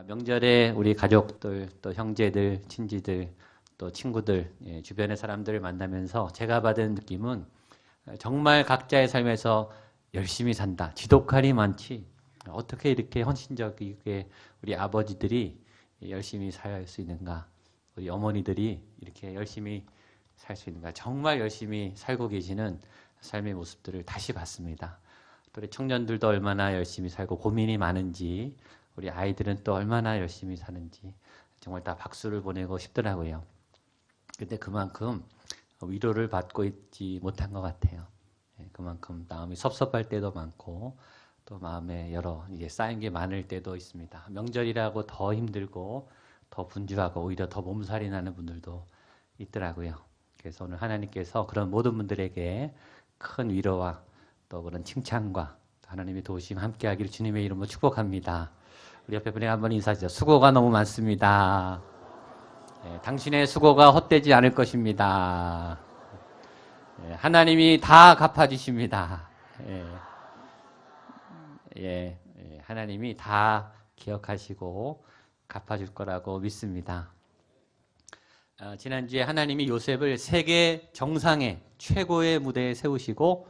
명절에 우리 가족들, 또 형제들, 친지들, 또 친구들, 주변의 사람들을 만나면서 제가 받은 느낌은 정말 각자의 삶에서 열심히 산다. 지독할이 많지. 어떻게 이렇게 헌신적이게 우리 아버지들이 열심히 살 수 있는가. 우리 어머니들이 이렇게 열심히 살 수 있는가. 정말 열심히 살고 계시는 삶의 모습들을 다시 봤습니다. 또 우리 청년들도 얼마나 열심히 살고 고민이 많은지, 우리 아이들은 또 얼마나 열심히 사는지 정말 다 박수를 보내고 싶더라고요. 근데 그만큼 위로를 받고 있지 못한 것 같아요. 그만큼 마음이 섭섭할 때도 많고 또 마음에 여러 이제 쌓인 게 많을 때도 있습니다. 명절이라고 더 힘들고 더 분주하고 오히려 더 몸살이 나는 분들도 있더라고요. 그래서 오늘 하나님께서 그런 모든 분들에게 큰 위로와 또 그런 칭찬과 하나님의 도우심 함께 하기를 주님의 이름으로 축복합니다. 우리 옆에 분에게 한번 인사하시죠. 수고가 너무 많습니다. 당신의 수고가 헛되지 않을 것입니다. 하나님이 다 갚아주십니다. 하나님이 다 기억하시고 갚아줄 거라고 믿습니다. 지난주에 하나님이 요셉을 세계 정상의 최고의 무대에 세우시고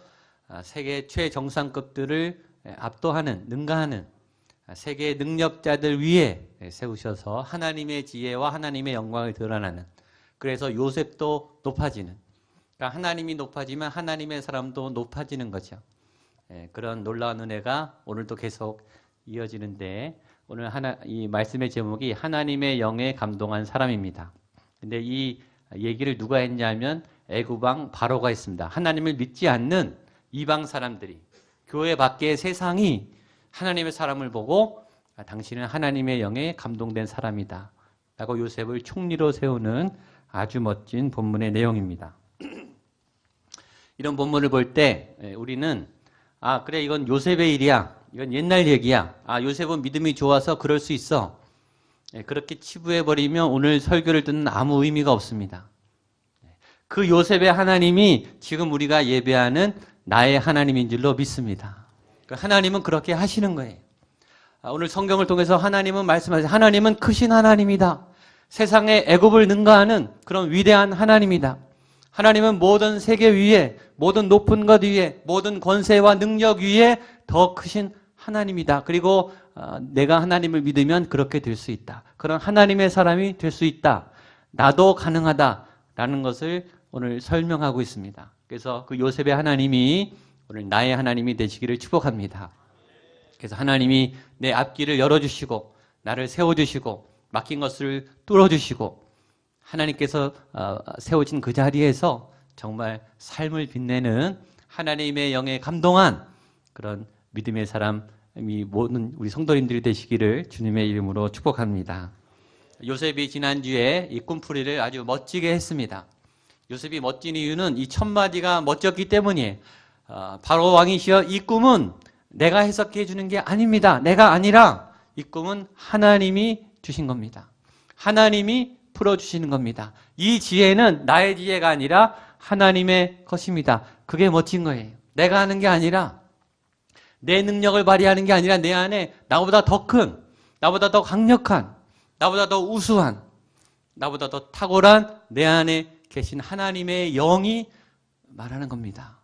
세계 최정상급들을 압도하는, 능가하는 세계 능력자들 위에 세우셔서 하나님의 지혜와 하나님의 영광을 드러나는, 그래서 요셉도 높아지는, 그러니까 하나님이 높아지면 하나님의 사람도 높아지는 거죠. 그런 놀라운 은혜가 오늘도 계속 이어지는데, 오늘 이 말씀의 제목이 하나님의 영에 감동한 사람입니다. 근데 이 얘기를 누가 했냐면 애굽왕 바로가 했습니다. 하나님을 믿지 않는 이방 사람들이, 교회 밖의 세상이 하나님의 사람을 보고 당신은 하나님의 영에 감동된 사람이다 라고 요셉을 총리로 세우는 아주 멋진 본문의 내용입니다. 이런 본문을 볼 때 우리는 그래, 이건 요셉의 일이야, 이건 옛날 얘기야, 요셉은 믿음이 좋아서 그럴 수 있어, 그렇게 치부해버리면 오늘 설교를 듣는 아무 의미가 없습니다. 그 요셉의 하나님이 지금 우리가 예배하는 나의 하나님인 줄로 믿습니다. 하나님은 그렇게 하시는 거예요. 오늘 성경을 통해서 하나님은 말씀하세요. 하나님은 크신 하나님이다. 세상의 애굽을 능가하는 그런 위대한 하나님이다. 하나님은 모든 세계 위에, 모든 높은 것 위에, 모든 권세와 능력 위에 더 크신 하나님이다. 그리고 내가 하나님을 믿으면 그렇게 될 수 있다. 그런 하나님의 사람이 될 수 있다. 나도 가능하다라는 것을 오늘 설명하고 있습니다. 그래서 그 요셉의 하나님이 오늘 나의 하나님이 되시기를 축복합니다. 그래서 하나님이 내 앞길을 열어주시고 나를 세워주시고 막힌 것을 뚫어주시고 하나님께서 세워진 그 자리에서 정말 삶을 빛내는 하나님의 영에 감동한 그런 믿음의 사람이 모든 우리 성도님들이 되시기를 주님의 이름으로 축복합니다. 요셉이 지난주에 이 꿈풀이를 아주 멋지게 했습니다. 요셉이 멋진 이유는 이 첫마디가 멋졌기 때문이에요. 바로 왕이시여, 이 꿈은 내가 해석해 주는 게 아닙니다. 내가 아니라 이 꿈은 하나님이 주신 겁니다. 하나님이 풀어주시는 겁니다. 이 지혜는 나의 지혜가 아니라 하나님의 것입니다. 그게 멋진 거예요. 내가 하는 게 아니라, 내 능력을 발휘하는 게 아니라 내 안에 나보다 더 큰, 나보다 더 강력한, 나보다 더 우수한, 나보다 더 탁월한 내 안에 계신 하나님의 영이 말하는 겁니다.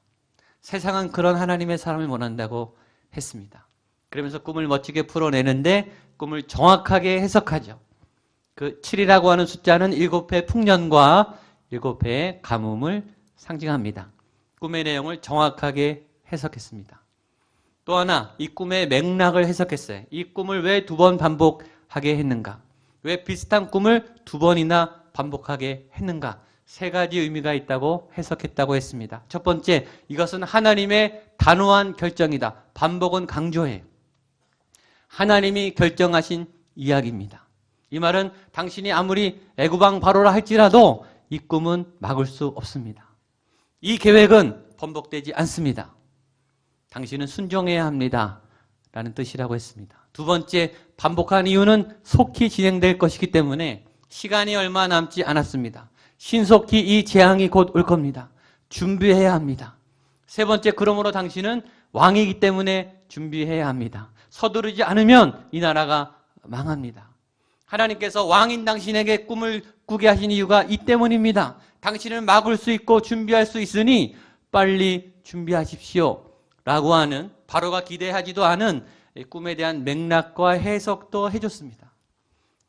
세상은 그런 하나님의 사람을 원한다고 했습니다. 그러면서 꿈을 멋지게 풀어내는데 꿈을 정확하게 해석하죠. 그 7이라고 하는 숫자는 7회 풍년과 7회의 가뭄을 상징합니다. 꿈의 내용을 정확하게 해석했습니다. 또 하나, 이 꿈의 맥락을 해석했어요. 이 꿈을 왜 2번 반복하게 했는가? 왜 비슷한 꿈을 2번이나 반복하게 했는가? 3가지 의미가 있다고 해석했다고 했습니다. 첫 번째, 이것은 하나님의 단호한 결정이다. 반복은 강조해요. 하나님이 결정하신 이야기입니다. 이 말은 당신이 아무리 애굽왕 바로라 할지라도 이 꿈은 막을 수 없습니다. 이 계획은 번복되지 않습니다. 당신은 순종해야 합니다 라는 뜻이라고 했습니다. 두 번째, 반복한 이유는 속히 진행될 것이기 때문에 시간이 얼마 남지 않았습니다. 신속히 이 재앙이 곧 올 겁니다. 준비해야 합니다. 세 번째, 그러므로 당신은 왕이기 때문에 준비해야 합니다. 서두르지 않으면 이 나라가 망합니다. 하나님께서 왕인 당신에게 꿈을 꾸게 하신 이유가 이 때문입니다. 당신은 막을 수 있고 준비할 수 있으니 빨리 준비하십시오. 라고 하는, 바로가 기대하지도 않은 꿈에 대한 맥락과 해석도 해줬습니다.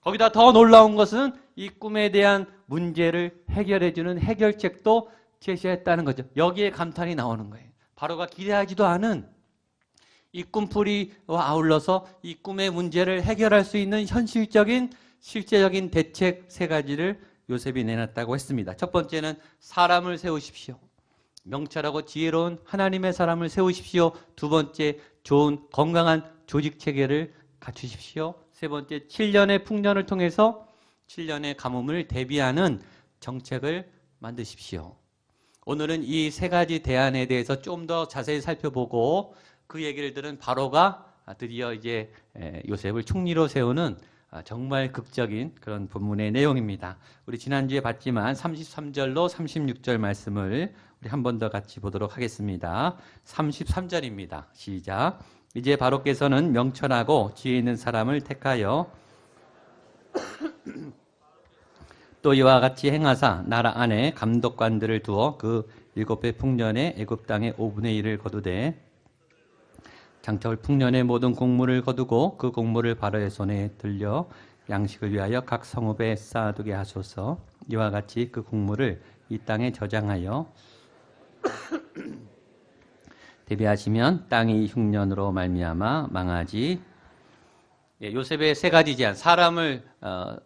거기다 더 놀라운 것은 이 꿈에 대한 문제를 해결해주는 해결책도 제시했다는 거죠. 여기에 감탄이 나오는 거예요. 바로가 기대하지도 않은 이 꿈풀이와 아울러서 이 꿈의 문제를 해결할 수 있는 현실적인 실제적인 대책 세 가지를 요셉이 내놨다고 했습니다. 첫 번째는 사람을 세우십시오. 명철하고 지혜로운 하나님의 사람을 세우십시오. 두 번째, 좋은 건강한 조직 체계를 갖추십시오. 세 번째, 7년의 풍년을 통해서 7년의 가뭄을 대비하는 정책을 만드십시오. 오늘은 이 세 가지 대안에 대해서 좀 더 자세히 살펴보고 그 얘기를 들은 바로가 드디어 이제 요셉을 총리로 세우는 정말 극적인 그런 본문의 내용입니다. 우리 지난주에 봤지만 33절로 36절 말씀을 우리 한 번 더 같이 보도록 하겠습니다. 33절입니다. 시작. 이제 바로께서는 명철하고 지혜 있는 사람을 택하여 또 이와 같이 행하사 나라 안에 감독관들을 두어 그 7배 풍년에 애굽 땅의 5분의 1을 거두되 장철 풍년의 모든 곡물을 거두고 그 곡물을 바로의 손에 들려 양식을 위하여 각 성읍에 쌓아두게 하소서. 이와 같이 그 곡물을 이 땅에 저장하여 대비하시면 땅이 흉년으로 말미암아 망하지. 요셉의 세 가지 제안, 사람을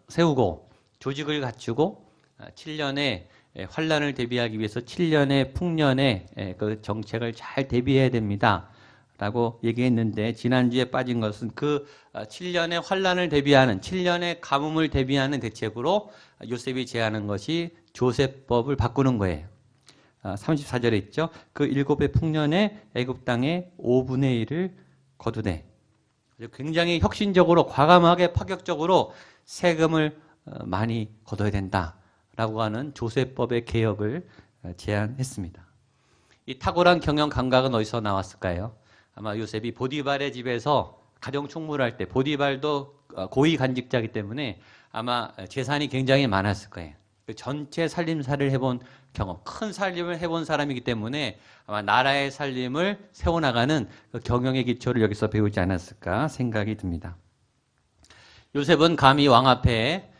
세우고 조직을 갖추고 7년의 환란을 대비하기 위해서 7년의 풍년의 그 정책을 잘 대비해야 됩니다. 라고 얘기했는데 지난주에 빠진 것은 그 7년의 환란을 대비하는 7년의 가뭄을 대비하는 대책으로 요셉이 제안한 것이 조셉법을 바꾸는 거예요. 34절에 있죠. 그 7배 풍년에 애굽 땅의 5분의 1을 거두되 굉장히 혁신적으로 과감하게 파격적으로 세금을 많이 거둬야 된다라고 하는 조셉법의 개혁을 제안했습니다. 이 탁월한 경영 감각은 어디서 나왔을까요? 아마 요셉이 보디발의 집에서 가정 총무를 할 때, 보디발도 고위 간직자이기 때문에 아마 재산이 굉장히 많았을 거예요. 전체 살림살이를 해본 경험, 큰 살림을 해본 사람이기 때문에 아마 나라의 살림을 세워나가는 그 경영의 기초를 여기서 배우지 않았을까 생각이 듭니다. 요셉은 감히 왕 앞에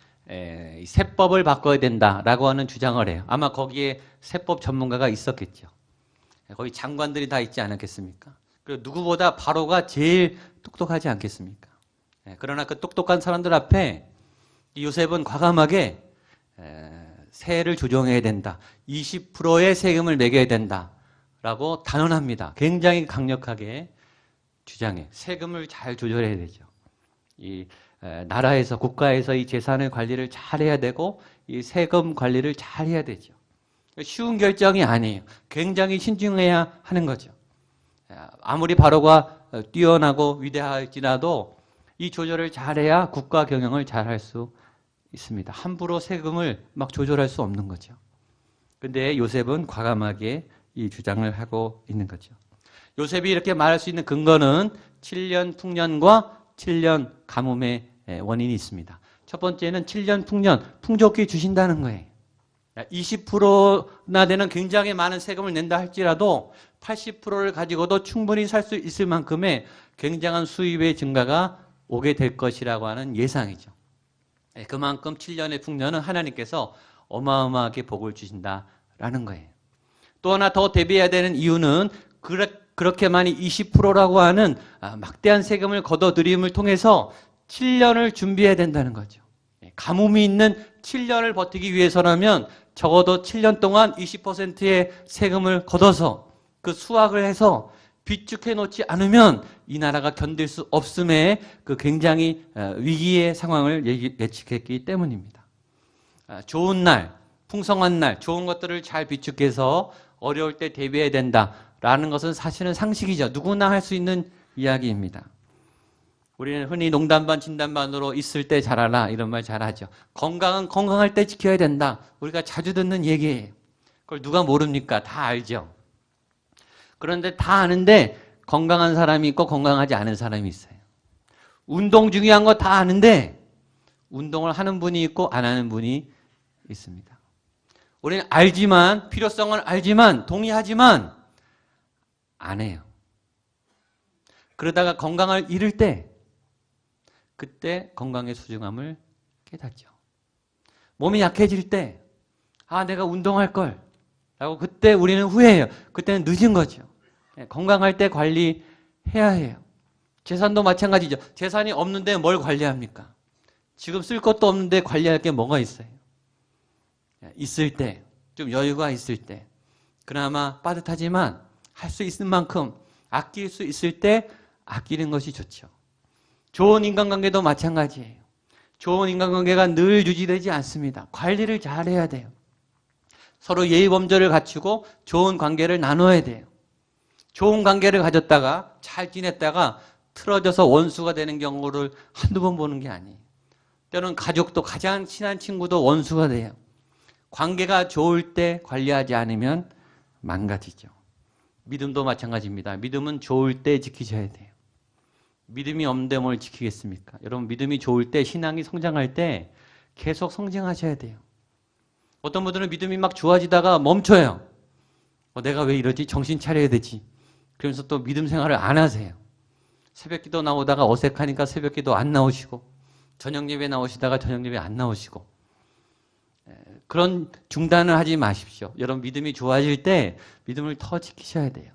세법을 바꿔야 된다라고 하는 주장을 해요. 아마 거기에 세법 전문가가 있었겠죠. 거기 장관들이 다 있지 않았겠습니까? 그리고 누구보다 바로가 제일 똑똑하지 않겠습니까? 그러나 그 똑똑한 사람들 앞에 요셉은 과감하게 세를 조정해야 된다. 20%의 세금을 매겨야 된다라고 단언합니다. 굉장히 강력하게 주장해. 세금을 잘 조절해야 되죠. 이 나라에서 국가에서 이 재산의 관리를 잘 해야 되고 이 세금 관리를 잘 해야 되죠. 쉬운 결정이 아니에요. 굉장히 신중해야 하는 거죠. 아무리 바로가 뛰어나고 위대할지라도 이 조절을 잘해야 국가 경영을 잘할 수 있습니다. 함부로 세금을 막 조절할 수 없는 거죠. 근데 요셉은 과감하게 이 주장을 하고 있는 거죠. 요셉이 이렇게 말할 수 있는 근거는 7년 풍년과 7년 가뭄의 원인이 있습니다. 첫 번째는 7년 풍년, 풍족히 주신다는 거예요. 20%나 되는 굉장히 많은 세금을 낸다 할지라도 80%를 가지고도 충분히 살 수 있을 만큼의 굉장한 수입의 증가가 오게 될 것이라고 하는 예상이죠. 그만큼 7년의 풍년은 하나님께서 어마어마하게 복을 주신다라는 거예요. 또 하나 더 대비해야 되는 이유는 그렇게 많이 20%라고 하는 막대한 세금을 걷어들임을 통해서 7년을 준비해야 된다는 거죠. 가뭄이 있는 7년을 버티기 위해서라면 적어도 7년 동안 20%의 세금을 걷어서 그 수확을 해서 비축해 놓지 않으면 이 나라가 견딜 수 없음에 그 굉장히 위기의 상황을 예측했기 때문입니다. 좋은 날, 풍성한 날, 좋은 것들을 잘 비축해서 어려울 때 대비해야 된다라는 것은 사실은 상식이죠. 누구나 할 수 있는 이야기입니다. 우리는 흔히 농담반 진담반으로 있을 때 잘하라 이런 말 잘하죠. 건강은 건강할 때 지켜야 된다. 우리가 자주 듣는 얘기예요. 그걸 누가 모릅니까? 다 알죠. 그런데 다 아는데 건강한 사람이 있고 건강하지 않은 사람이 있어요. 운동 중요한 거 다 아는데 운동을 하는 분이 있고 안 하는 분이 있습니다. 우리는 알지만, 필요성은 알지만, 동의하지만 안 해요. 그러다가 건강을 잃을 때, 그때 건강의 소중함을 깨닫죠. 몸이 약해질 때, 아, 내가 운동할 걸 라고 그때 우리는 후회해요. 그때는 늦은 거죠. 건강할 때 관리해야 해요. 재산도 마찬가지죠. 재산이 없는데 뭘 관리합니까? 지금 쓸 것도 없는데 관리할 게 뭐가 있어요? 있을 때, 좀 여유가 있을 때, 그나마 빠듯하지만 할 수 있는 만큼 아낄 수 있을 때 아끼는 것이 좋죠. 좋은 인간관계도 마찬가지예요. 좋은 인간관계가 늘 유지되지 않습니다. 관리를 잘 해야 돼요. 서로 예의범절을 갖추고 좋은 관계를 나눠야 돼요. 좋은 관계를 가졌다가 잘 지냈다가 틀어져서 원수가 되는 경우를 한두 번 보는 게 아니에요. 때로는 가족도 가장 친한 친구도 원수가 돼요. 관계가 좋을 때 관리하지 않으면 망가지죠. 믿음도 마찬가지입니다. 믿음은 좋을 때 지키셔야 돼요. 믿음이 없는데 뭘 지키겠습니까? 여러분, 믿음이 좋을 때, 신앙이 성장할 때 계속 성장하셔야 돼요. 어떤 분들은 믿음이 막 좋아지다가 멈춰요. 내가 왜 이러지? 정신 차려야 되지. 그러면서 또 믿음 생활을 안 하세요. 새벽기도 나오다가 어색하니까 새벽기도 안 나오시고, 저녁 예배 나오시다가 저녁 예배 안 나오시고, 그런 중단을 하지 마십시오. 여러분, 믿음이 좋아질 때 믿음을 더 지키셔야 돼요.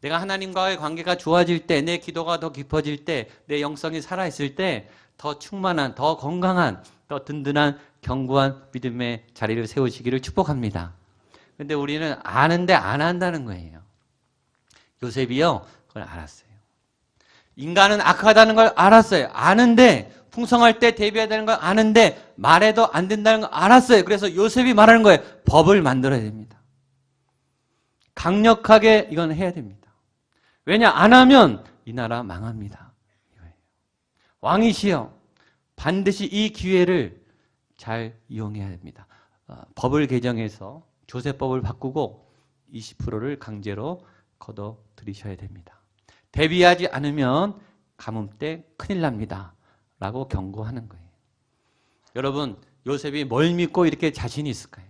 내가 하나님과의 관계가 좋아질 때, 내 기도가 더 깊어질 때, 내 영성이 살아있을 때 더 충만한, 더 건강한, 더 든든한 견고한 믿음의 자리를 세우시기를 축복합니다. 그런데 우리는 아는데 안 한다는 거예요. 요셉이요, 그걸 알았어요. 인간은 악하다는 걸 알았어요. 아는데, 풍성할 때 대비해야 되는 걸 아는데 말해도 안 된다는 걸 알았어요. 그래서 요셉이 말하는 거예요. 법을 만들어야 됩니다. 강력하게 이건 해야 됩니다. 왜냐? 안 하면 이 나라 망합니다. 이거예요. 왕이시여, 반드시 이 기회를 잘 이용해야 됩니다. 법을 개정해서 조세법을 바꾸고 20%를 강제로 걷어들이셔야 됩니다. 대비하지 않으면 가뭄 때 큰일 납니다. 라고 경고하는 거예요. 여러분, 요셉이 뭘 믿고 이렇게 자신이 있을까요?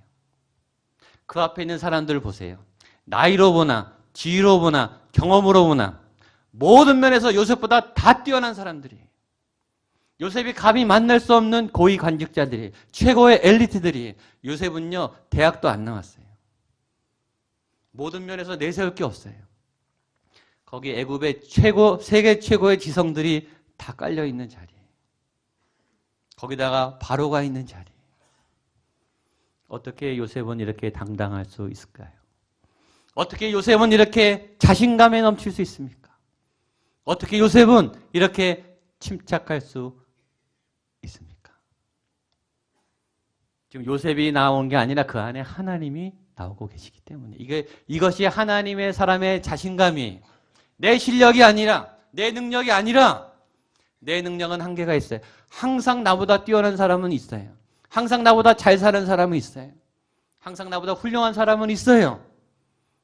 그 앞에 있는 사람들을 보세요. 나이로 보나, 지위로 보나, 경험으로 보나, 모든 면에서 요셉보다 다 뛰어난 사람들이에요. 요셉이 감히 만날 수 없는 고위 관직자들이, 최고의 엘리트들이. 요셉은요, 대학도 안 나왔어요. 모든 면에서 내세울 게 없어요. 거기 애굽의 세계 최고의 지성들이 다 깔려 있는 자리예요. 거기다가 바로가 있는 자리. 어떻게 요셉은 이렇게 당당할 수 있을까요? 어떻게 요셉은 이렇게 자신감에 넘칠 수 있습니까? 어떻게 요셉은 이렇게 침착할 수 있습니까? 지금 요셉이 나온 게 아니라 그 안에 하나님이 나오고 계시기 때문에 이것이 하나님의 사람의 자신감이에요. 내 실력이 아니라, 내 능력이 아니라, 내 능력은 한계가 있어요. 항상 나보다 뛰어난 사람은 있어요. 항상 나보다 잘 사는 사람은 있어요. 항상 나보다 훌륭한 사람은 있어요.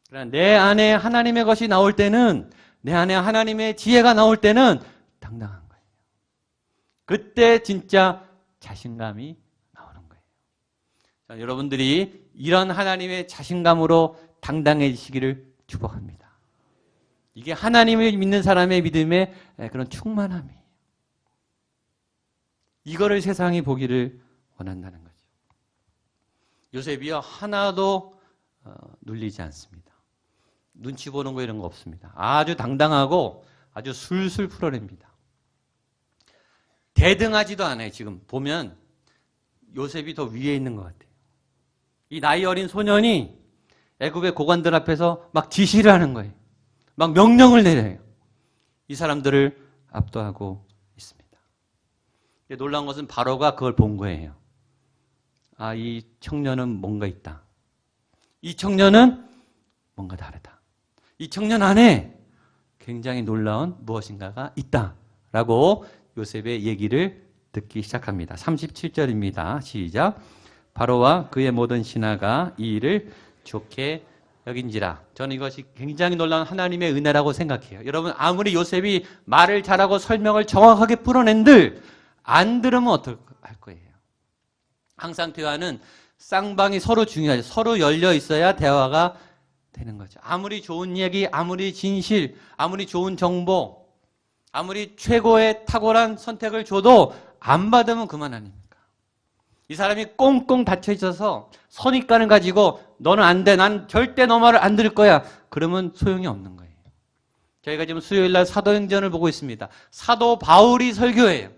그러나 내 안에 하나님의 것이 나올 때는, 내 안에 하나님의 지혜가 나올 때는 당당한 거예요. 그때 진짜 자신감이 나오는 거예요. 자, 여러분들이 이런 하나님의 자신감으로 당당해지시기를 축복합니다. 이게 하나님을 믿는 사람의 믿음의 그런 충만함이에요. 이거를 세상이 보기를 원한다는 거죠. 요셉이요, 하나도 눌리지 않습니다. 눈치 보는 거 이런 거 없습니다. 아주 당당하고 아주 술술 풀어냅니다. 대등하지도 않아요. 지금 보면 요셉이 더 위에 있는 것 같아요. 이 나이 어린 소년이 애굽의 고관들 앞에서 막 지시를 하는 거예요. 막 명령을 내려요. 이 사람들을 압도하고 있습니다. 놀라운 것은 바로가 그걸 본 거예요. 아, 이 청년은 뭔가 있다. 이 청년은 뭔가 다르다. 이 청년 안에 굉장히 놀라운 무엇인가가 있다라고 요셉의 얘기를 듣기 시작합니다. 37절입니다. 시작. 바로와 그의 모든 신하가 이 일을 좋게 여긴지라. 저는 이것이 굉장히 놀라운 하나님의 은혜라고 생각해요. 여러분, 아무리 요셉이 말을 잘하고 설명을 정확하게 풀어낸들 안 들으면 어떡할 거예요? 항상 대화는 쌍방이 서로 중요하죠. 서로 열려 있어야 대화가 되는 거죠. 아무리 좋은 얘기, 아무리 진실, 아무리 좋은 정보, 아무리 최고의 탁월한 선택을 줘도 안 받으면 그만 아닙니까? 이 사람이 꽁꽁 닫혀 있어서 선입관을 가지고 너는 안 돼, 난 절대 너 말을 안 들을 거야. 그러면 소용이 없는 거예요. 저희가 지금 수요일 날 사도행전을 보고 있습니다. 사도 바울이 설교예요.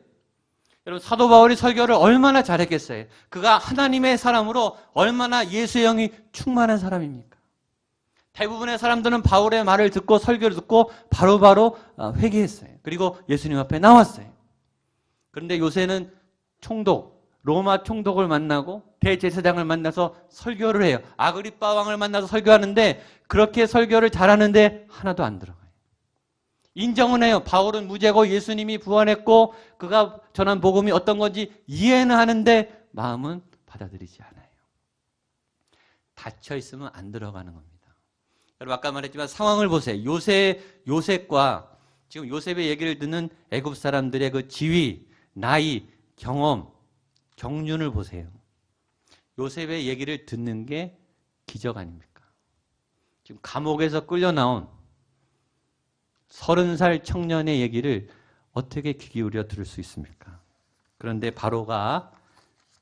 여러분, 사도 바울이 설교를 얼마나 잘했겠어요? 그가 하나님의 사람으로 얼마나 예수의 영이 충만한 사람입니까? 대부분의 사람들은 바울의 말을 듣고 설교를 듣고 바로바로 회개했어요. 그리고 예수님 앞에 나왔어요. 그런데 요새는 총독, 로마 총독을 만나고 대제사장을 만나서 설교를 해요. 아그리빠 왕을 만나서 설교하는데 그렇게 설교를 잘하는데 하나도 안 들어가요. 인정은 해요. 바울은 무죄고 예수님이 부활했고 그가 전한 복음이 어떤 건지 이해는 하는데 마음은 받아들이지 않아요. 닫혀 있으면 안 들어가는 겁니다. 여러분 아까 말했지만 상황을 보세요. 요셉과 지금 요셉의 얘기를 듣는 애굽 사람들의 그 지위, 나이, 경험, 경륜을 보세요. 요셉의 얘기를 듣는 게 기적 아닙니까? 지금 감옥에서 끌려 나온 30살 청년의 얘기를 어떻게 귀 기울여 들을 수 있습니까? 그런데 바로가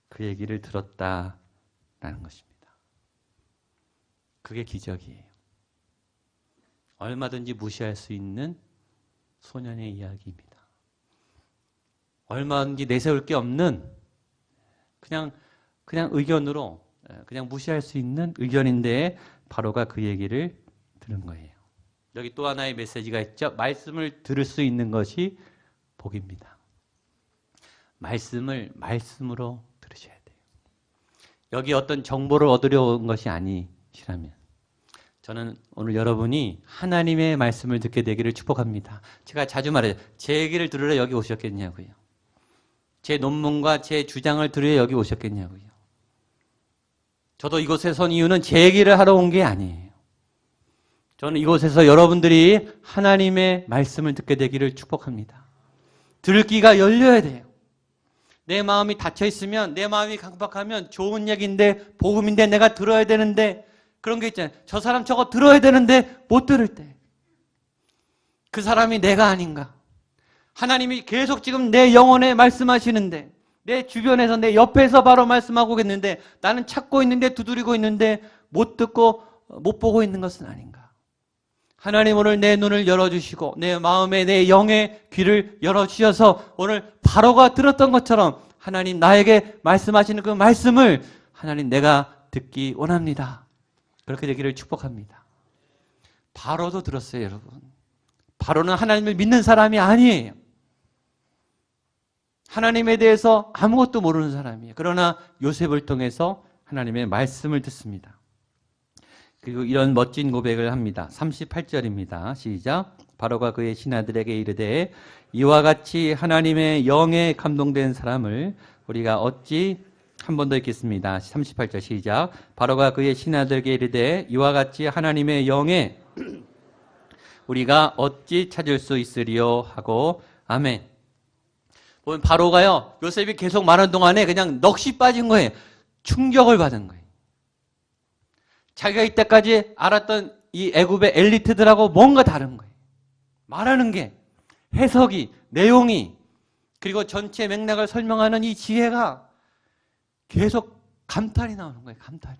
그 얘기를 들었다라는 것입니다. 그게 기적이에요. 얼마든지 무시할 수 있는 소년의 이야기입니다. 얼마든지 내세울 게 없는 그냥 의견으로 그냥 무시할 수 있는 의견인데 바로가 그 얘기를 들은 거예요. 여기 또 하나의 메시지가 있죠. 말씀을 들을 수 있는 것이 복입니다. 말씀을 말씀으로 들으셔야 돼요. 여기 어떤 정보를 얻으려 온 것이 아니시라면 저는 오늘 여러분이 하나님의 말씀을 듣게 되기를 축복합니다. 제가 자주 말해요. 제 얘기를 들으러 여기 오셨겠냐고요. 제 논문과 제 주장을 들으러 여기 오셨겠냐고요. 저도 이곳에 선 이유는 제 얘기를 하러 온 게 아니에요. 저는 이곳에서 여러분들이 하나님의 말씀을 듣게 되기를 축복합니다. 들을 귀가 열려야 돼요. 내 마음이 닫혀 있으면, 내 마음이 강박하면 좋은 얘기인데, 복음인데 내가 들어야 되는데 그런 게 있잖아요. 저 사람 저거 들어야 되는데 못 들을 때. 그 사람이 내가 아닌가. 하나님이 계속 지금 내 영혼에 말씀하시는데 내 주변에서 내 옆에서 바로 말씀하고 있는데 나는 찾고 있는데 두드리고 있는데 못 듣고 못 보고 있는 것은 아닌가. 하나님 오늘 내 눈을 열어주시고 내 마음에 내 영의 귀를 열어주셔서 오늘 바로가 들었던 것처럼 하나님 나에게 말씀하시는 그 말씀을 하나님 내가 듣기 원합니다. 그렇게 되기를 축복합니다. 바로도 들었어요, 여러분. 바로는 하나님을 믿는 사람이 아니에요. 하나님에 대해서 아무것도 모르는 사람이에요. 그러나 요셉을 통해서 하나님의 말씀을 듣습니다. 그리고 이런 멋진 고백을 합니다. 38절입니다. 시작. 바로가 그의 신하들에게 이르되 이와 같이 하나님의 영에 감동된 사람을 우리가 어찌 한 번 더 읽겠습니다. 38절 시작. 바로가 그의 신하들에게 이르되 이와 같이 하나님의 영에 우리가 어찌 찾을 수 있으리요 하고 아멘. 보면 바로가요. 요셉이 계속 말하는 동안에 그냥 넋이 빠진 거예요. 충격을 받은 거예요. 자기가 이때까지 알았던 이 애굽의 엘리트들하고 뭔가 다른 거예요. 말하는 게, 해석이, 내용이, 그리고 전체 맥락을 설명하는 이 지혜가 계속 감탄이 나오는 거예요. 감탄이.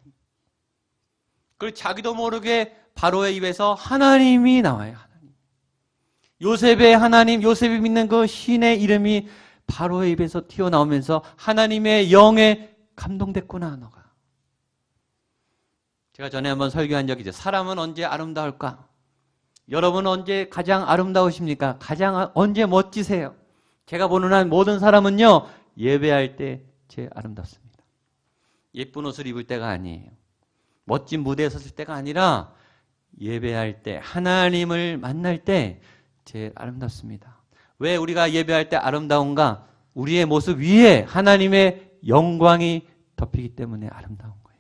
그리고 자기도 모르게 바로의 입에서 하나님이 나와요. 하나님. 요셉의 하나님, 요셉이 믿는 그 신의 이름이 바로의 입에서 튀어나오면서 하나님의 영에 감동됐구나 너가. 제가 전에 한번 설교한 적이 있죠. 사람은 언제 아름다울까? 여러분은 언제 가장 아름다우십니까? 가장 언제 멋지세요? 제가 보는 한 모든 사람은요. 예배할 때 제일 아름답습니다. 예쁜 옷을 입을 때가 아니에요. 멋진 무대에 섰을 때가 아니라 예배할 때, 하나님을 만날 때 제일 아름답습니다. 왜 우리가 예배할 때 아름다운가? 우리의 모습 위에 하나님의 영광이 덮이기 때문에 아름다운 거예요.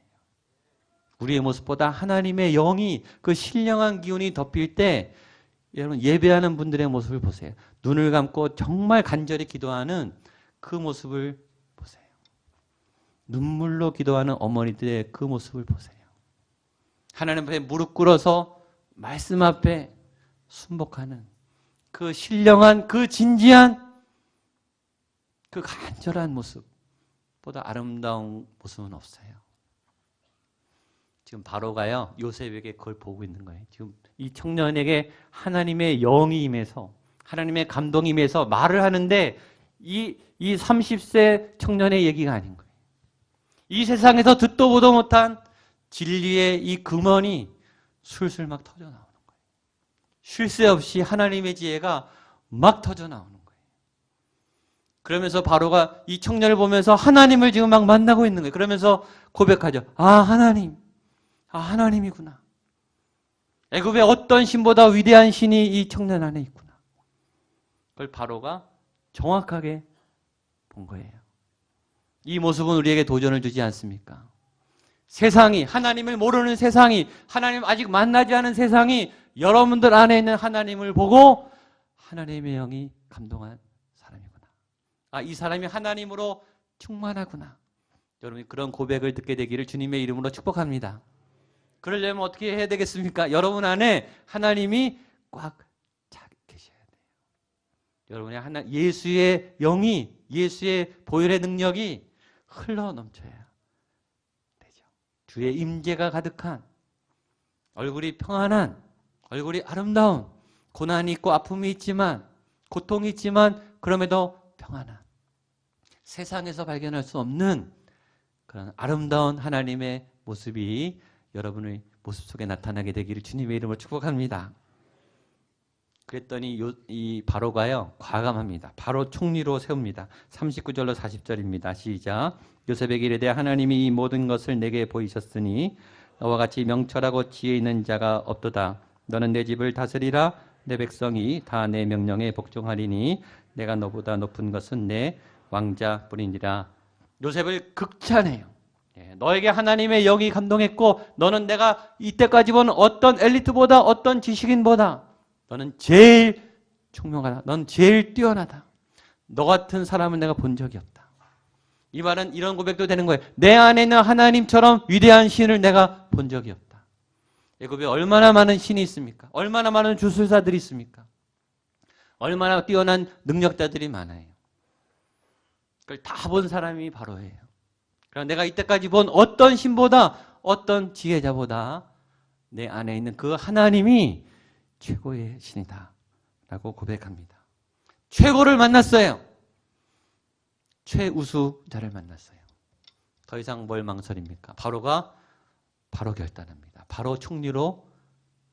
우리의 모습보다 하나님의 영이 그 신령한 기운이 덮일 때 여러분 예배하는 분들의 모습을 보세요. 눈을 감고 정말 간절히 기도하는 그 모습을 보세요. 눈물로 기도하는 어머니들의 그 모습을 보세요. 하나님 앞에 무릎 꿇어서 말씀 앞에 순복하는 그 신령한, 그 진지한, 그 간절한 모습보다 아름다운 모습은 없어요. 지금 바로가요, 요셉에게 그걸 보고 있는 거예요. 지금 이 청년에게 하나님의 영이 임해서, 하나님의 감동이 임해서 말을 하는데 이 30세 청년의 얘기가 아닌 거예요. 이 세상에서 듣도 보도 못한 진리의 이 금원이 술술 막 터져 나오는 거예요. 쉴 새 없이 하나님의 지혜가 막 터져 나오는 거예요. 그러면서 바로가 이 청년을 보면서 하나님을 지금 막 만나고 있는 거예요. 그러면서 고백하죠. 아, 하나님. 아, 하나님이구나. 애굽의 어떤 신보다 위대한 신이 이 청년 안에 있구나. 그걸 바로가 정확하게 본 거예요. 이 모습은 우리에게 도전을 주지 않습니까? 세상이, 하나님을 모르는 세상이, 하나님 아직 만나지 않은 세상이 여러분들 안에 있는 하나님을 보고 하나님의 영이 감동한 사람이구나. 아, 이 사람이 하나님으로 충만하구나. 여러분이 그런 고백을 듣게 되기를 주님의 이름으로 축복합니다. 그러려면 어떻게 해야 되겠습니까? 여러분 안에 하나님이 꽉 차 계셔야 돼요. 여러분의 예수의 영이, 예수의 보혈의 능력이 흘러 넘쳐야 되죠. 주의 임재가 가득한, 얼굴이 평안한, 얼굴이 아름다운, 고난이 있고 아픔이 있지만, 고통이 있지만 그럼에도 평안한, 세상에서 발견할 수 없는 그런 아름다운 하나님의 모습이 여러분의 모습 속에 나타나게 되기를 주님의 이름으로 축복합니다. 그랬더니 이 바로가요, 과감합니다. 바로 총리로 세웁니다. 39절로 40절입니다. 시작. 요셉에게 이르되 하나님이 이 모든 것을 내게 보이셨으니 너와 같이 명철하고 지혜 있는 자가 없도다. 너는 내 집을 다스리라. 내 백성이 다 내 명령에 복종하리니 내가 너보다 높은 것은 내 왕자뿐이니라. 요셉을 극찬해요. 너에게 하나님의 영이 감동했고 너는 내가 이때까지 본 어떤 엘리트보다, 어떤 지식인보다 너는 제일 총명하다. 넌 제일 뛰어나다. 너 같은 사람은 내가 본 적이 없다. 이 말은 이런 고백도 되는 거예요. 내 안에 있는 하나님처럼 위대한 신을 내가 본 적이 없다. 애굽에 얼마나 많은 신이 있습니까? 얼마나 많은 주술사들이 있습니까? 얼마나 뛰어난 능력자들이 많아요. 그걸 다 본 사람이 바로예요. 그러나 내가 이때까지 본 어떤 신보다, 어떤 지혜자보다 내 안에 있는 그 하나님이 최고의 신이다 라고 고백합니다. 최고를 만났어요. 최우수자를 만났어요. 더 이상 뭘 망설입니까? 바로가 바로 결단합니다. 바로 총리로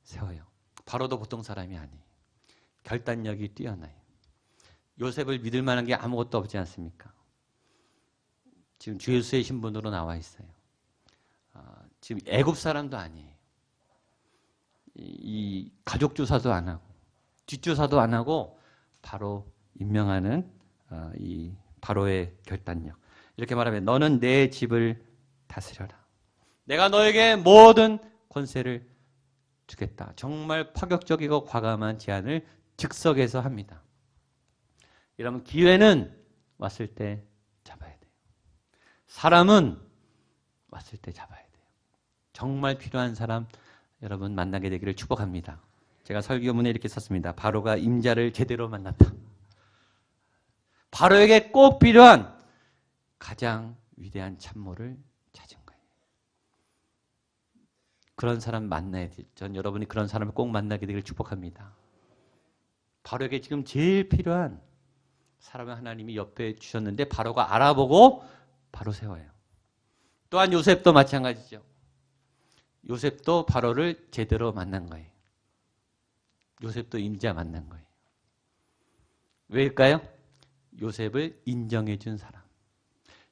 세워요. 바로도 보통 사람이 아니에요. 결단력이 뛰어나요. 요셉을 믿을 만한 게 아무것도 없지 않습니까? 지금 주 예수의 신분으로 나와 있어요. 지금 애굽 사람도 아니에요. 이 가족 조사도 안 하고 뒷조사도 안 하고 바로 임명하는 이 바로의 결단력. 이렇게 말하면 너는 내 집을 다스려라. 내가 너에게 모든 권세를 주겠다. 정말 파격적이고 과감한 제안을 즉석에서 합니다. 여러분, 기회는 왔을 때 잡아야 돼요. 사람은 왔을 때 잡아야 돼요. 정말 필요한 사람 여러분 만나게 되기를 축복합니다. 제가 설교문에 이렇게 썼습니다. 바로가 임자를 제대로 만났다. 바로에게 꼭 필요한 가장 위대한 참모를 찾은 거예요. 그런 사람 만나야 돼요. 전 여러분이 그런 사람을 꼭 만나게 되기를 축복합니다. 바로에게 지금 제일 필요한 사람을 하나님이 옆에 주셨는데 바로가 알아보고 바로 세워요. 또한 요셉도 마찬가지죠. 요셉도 바로를 제대로 만난 거예요. 요셉도 임자 만난 거예요. 왜일까요? 요셉을 인정해 준 사람.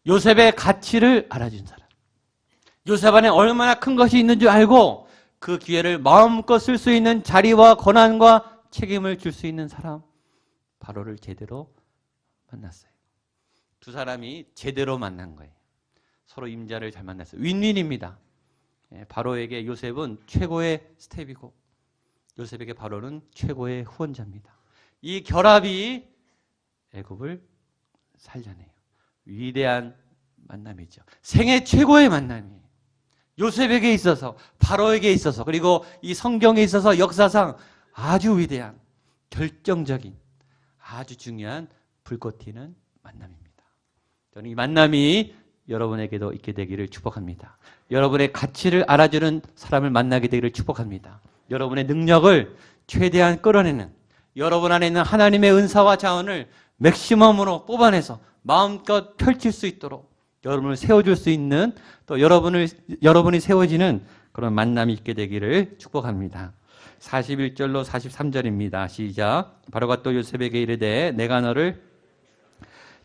요셉의 가치를 알아준 사람. 요셉 안에 얼마나 큰 것이 있는 줄 알고 그 기회를 마음껏 쓸 수 있는 자리와 권한과 책임을 줄 수 있는 사람. 바로를 제대로 만났어요. 두 사람이 제대로 만난 거예요. 서로 임자를 잘 만났어요. 윈윈입니다. 바로에게 요셉은 최고의 스텝이고 요셉에게 바로는 최고의 후원자입니다. 이 결합이 애굽을 살려내요. 위대한 만남이죠. 생애 최고의 만남이에요. 요셉에게 있어서, 바로에게 있어서, 그리고 이 성경에 있어서 역사상 아주 위대한, 결정적인, 아주 중요한 불꽃 튀는 만남입니다. 저는 이 만남이 여러분에게도 있게 되기를 축복합니다. 여러분의 가치를 알아주는 사람을 만나게 되기를 축복합니다. 여러분의 능력을 최대한 끌어내는, 여러분 안에 있는 하나님의 은사와 자원을 맥시멈으로 뽑아내서 마음껏 펼칠 수 있도록 여러분을 세워줄 수 있는, 또 여러분이 세워지는 그런 만남이 있게 되기를 축복합니다. 41절로 43절입니다. 시작. 바로가 또 요셉에게 이르되 내가 너를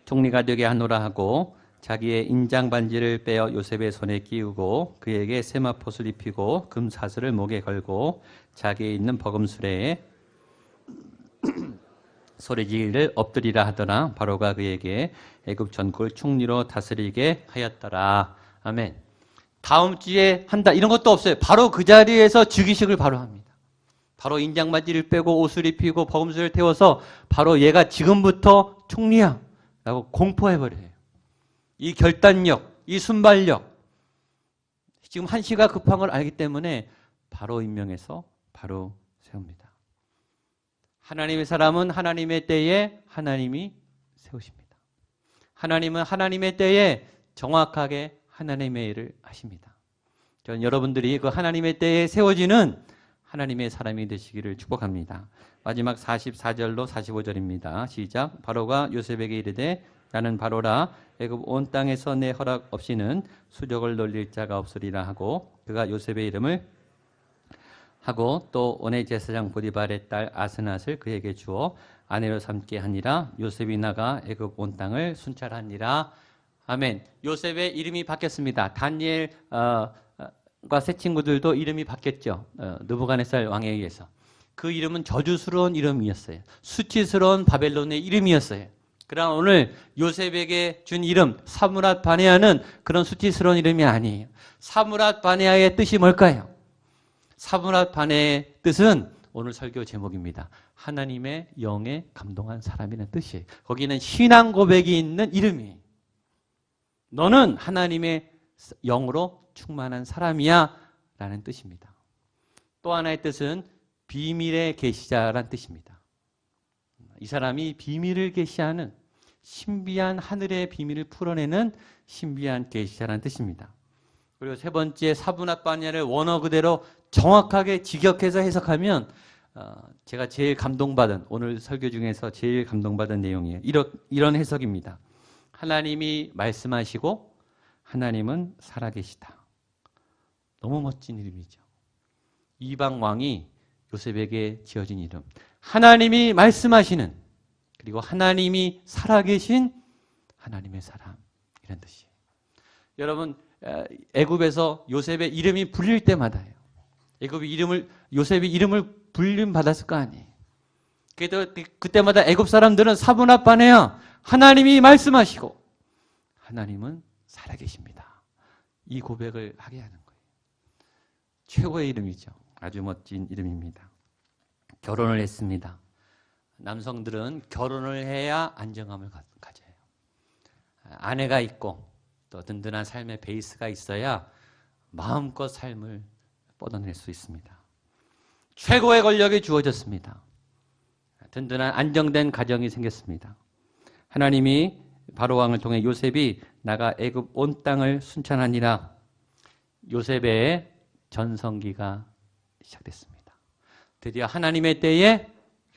총리가 되게 하노라 하고 자기의 인장 반지를 빼어 요셉의 손에 끼우고 그에게 세마포를 입히고 금사슬을 목에 걸고 자기의 있는 버금수레에 소리지기를 엎드리라 하더라. 바로가 그에게 애굽 전국을 총리로 다스리게 하였더라. 아멘. 다음 주에 한다 이런 것도 없어요. 바로 그 자리에서 즉위식을 바로 합니다. 바로 인장반지를 빼고 옷을 입히고 버금수를 태워서 바로 얘가 지금부터 총리야 라고 공포해버려요. 이 결단력, 이 순발력, 지금 한시가 급한 걸 알기 때문에 바로 임명해서 바로 세웁니다. 하나님의 사람은 하나님의 때에 하나님이 세우십니다. 하나님은 하나님의 때에 정확하게 하나님의 일을 하십니다. 저는 여러분들이 그 하나님의 때에 세워지는 하나님의 사람이 되시기를 축복합니다. 마지막 44절로 45절입니다. 시작. 바로가 요셉에게 이르되 나는 바로라 애굽 온 땅에서 내 허락 없이는 수족을 놀릴 자가 없으리라 하고 그가 요셉의 이름을 하고 또 원의 제사장 보디발의 딸 아스낫을 그에게 주어 아내로 삼게 하니라. 요셉이 나가 애굽 온 땅을 순찰하니라. 아멘. 요셉의 이름이 바뀌었습니다. 다니엘과 세 친구들도 이름이 바뀌었죠. 느부갓네살 왕에 의해서. 그 이름은 저주스러운 이름이었어요. 수치스러운 바벨론의 이름이었어요. 그러나 오늘 요셉에게 준 이름 사므랏 바네아는 그런 수치스러운 이름이 아니에요. 사므랏 바네아의 뜻이 뭘까요? 사므랏 바네아의 뜻은 오늘 설교 제목입니다. 하나님의 영에 감동한 사람이라는 뜻이에요. 거기는 신앙 고백이 있는 이름이에요. 너는 하나님의 영으로 충만한 사람이야 라는 뜻입니다. 또 하나의 뜻은 비밀의 계시자라는 뜻입니다. 이 사람이 비밀을 계시하는 신비한 하늘의 비밀을 풀어내는 신비한 계시자라는 뜻입니다. 그리고 세 번째 사므랏 바네아를 원어 그대로 정확하게 직역해서 해석하면 제가 제일 감동받은 오늘 설교 중에서 제일 감동받은 내용이에요. 이런 해석입니다. 하나님이 말씀하시고 하나님은 살아계시다. 너무 멋진 이름이죠. 이방 왕이 요셉에게 지어진 이름. 하나님이 말씀하시는 그리고 하나님이 살아계신 하나님의 사람 이런 뜻이에요. 여러분 애굽에서 요셉의 이름이 불릴 때마다요. 요셉이 이름을 불림 받았을 거 아니에요. 그때마다 애굽 사람들은 사므랏 바네아 하나님이 말씀하시고 하나님은 살아계십니다. 이 고백을 하게 하는 거예요. 최고의 이름이죠. 아주 멋진 이름입니다. 결혼을 했습니다. 남성들은 결혼을 해야 안정감을 가져요. 아내가 있고 또 든든한 삶의 베이스가 있어야 마음껏 삶을 뻗어낼 수 있습니다. 최고의 권력이 주어졌습니다. 든든한 안정된 가정이 생겼습니다. 하나님이 바로 왕을 통해 요셉이 나가 애굽 온 땅을 순찰하니라. 요셉의 전성기가 시작됐습니다. 드디어 하나님의 때에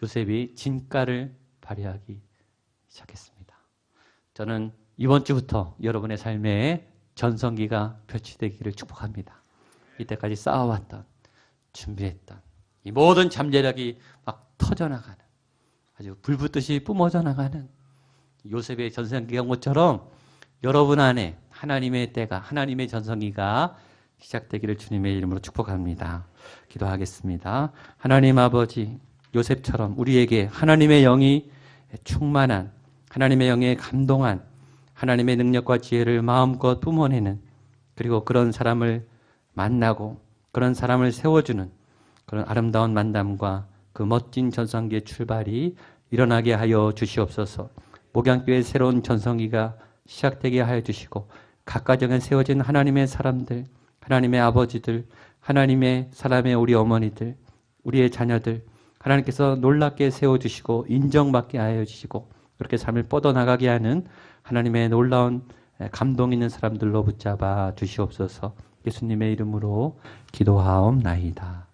요셉이 진가를 발휘하기 시작했습니다. 저는 이번 주부터 여러분의 삶에 전성기가 펼치되기를 축복합니다. 이때까지 쌓아왔던, 준비했던 이 모든 잠재력이 막 터져나가는, 아주 불붙듯이 뿜어져 나가는 요셉의 전성기가 온 것처럼 여러분 안에 하나님의 때가, 하나님의 전성기가 시작되기를 주님의 이름으로 축복합니다. 기도하겠습니다. 하나님 아버지, 요셉처럼 우리에게 하나님의 영이 충만한, 하나님의 영에 감동한 하나님의 능력과 지혜를 마음껏 뿜어내는, 그리고 그런 사람을 만나고 그런 사람을 세워주는 그런 아름다운 만남과 그 멋진 전성기의 출발이 일어나게 하여 주시옵소서. 목양교회 새로운 전성기가 시작되게 하여 주시고 각 가정에 세워진 하나님의 사람들, 하나님의 아버지들, 하나님의 사람의 우리 어머니들, 우리의 자녀들 하나님께서 놀랍게 세워주시고 인정받게 하여 주시고 그렇게 삶을 뻗어나가게 하는 하나님의 놀라운 감동 있는 사람들로 붙잡아 주시옵소서. 예수님의 이름으로 기도하옵나이다.